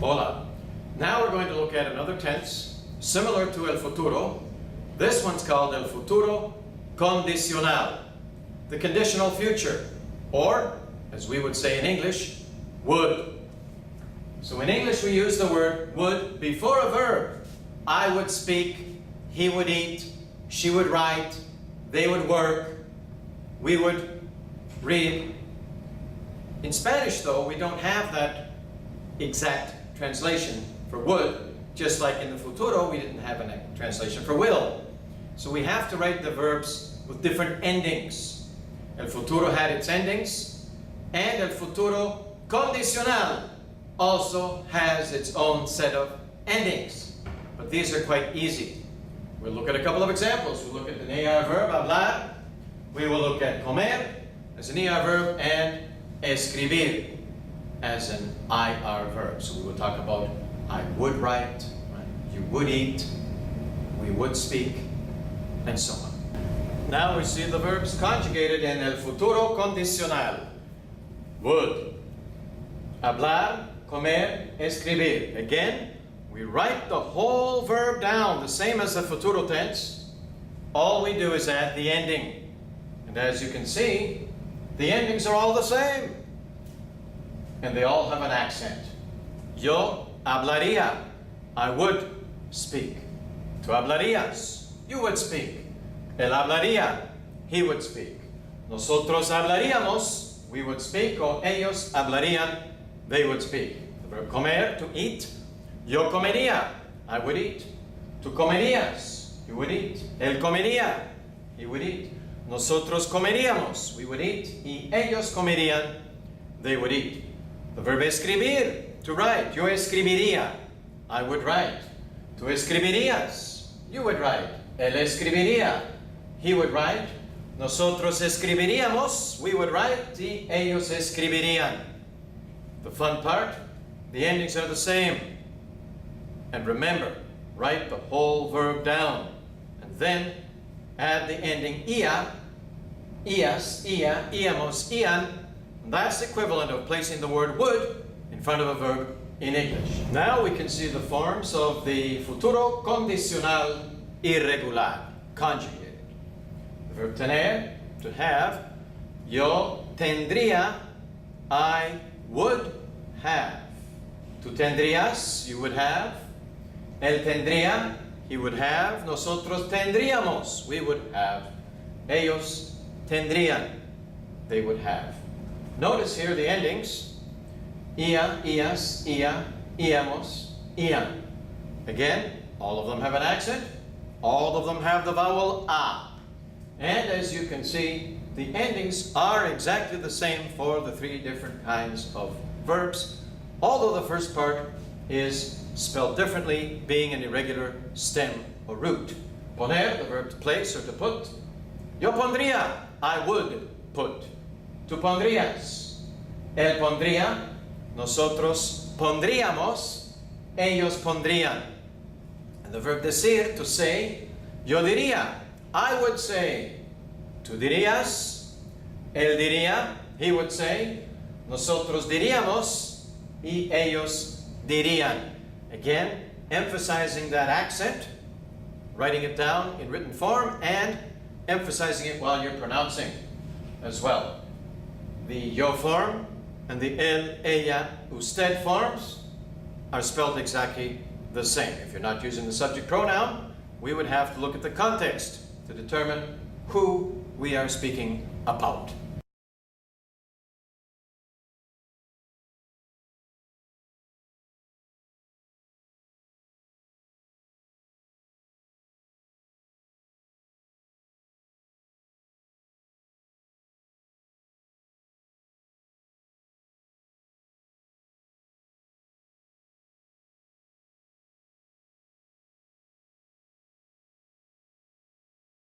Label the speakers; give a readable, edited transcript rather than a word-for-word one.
Speaker 1: Hola. Now we're going to look at another tense similar to el futuro. This one's called el futuro condicional, the conditional future, or as we would say in English, would. So in English we use the word would before a verb. I would speak, he would eat, she would write, they would work, we would read. In Spanish though, we don't have that exact translation for would, just like in the futuro we didn't have a translation for will. So we have to write the verbs with different endings. El futuro had its endings, and el futuro condicional also has its own set of endings. But these are quite easy. We'll look at a couple of examples. We'll look at an AR verb, hablar. We will look at comer as an ER verb and escribir as an IR verb. So we will talk about I would write, you would eat, we would speak, and so on. Now we see the verbs conjugated in el futuro condicional. Would, hablar, comer, escribir. Again, we write the whole verb down, the same as the futuro tense. All we do is add the ending. And as you can see, the endings are all the same. And they all have an accent. Yo hablaría, I would speak. Tú hablarías, you would speak. Él hablaría, he would speak. Nosotros hablaríamos, we would speak, or ellos hablarían, they would speak. The verb comer, to eat. Yo comería, I would eat. Tú comerías, you would eat. Él comería, he would eat. Nosotros comeríamos, we would eat. Y ellos comerían, they would eat. The verb escribir, to write. Yo escribiría, I would write. Tú escribirías, you would write. Él escribiría, he would write. Nosotros escribiríamos, we would write. Y ellos escribirían. The fun part, the endings are the same. And remember, write the whole verb down. And then add the ending ia, ias, ia, iamos, ian. That's the equivalent of placing the word would in front of a verb in English. Now we can see the forms of the futuro condicional irregular, conjugated. The verb tener, to have. Yo tendría, I would have. Tú tendrías, you would have. Él tendría, he would have. Nosotros tendríamos, we would have. Ellos tendrían, they would have. Notice here the endings. Ia, ias, ia, iamos, ian. Again, all of them have an accent. All of them have the vowel a. And as you can see, the endings are exactly the same for the three different kinds of verbs, although the first part is spelled differently, being an irregular stem or root. Poner, the verb to place or to put. Yo pondría, I would put. Tú pondrías, él pondría, nosotros pondríamos, ellos pondrían. And the verb decir, to say. Yo diría, I would say. Tú dirías, él diría, he would say. Nosotros diríamos, y ellos dirían. Again, emphasizing that accent, writing it down in written form, and emphasizing it while you're pronouncing as well. The yo form and the él, ella, usted forms are spelled exactly the same. If you're not using the subject pronoun, we would have to look at the context to determine who we are speaking about.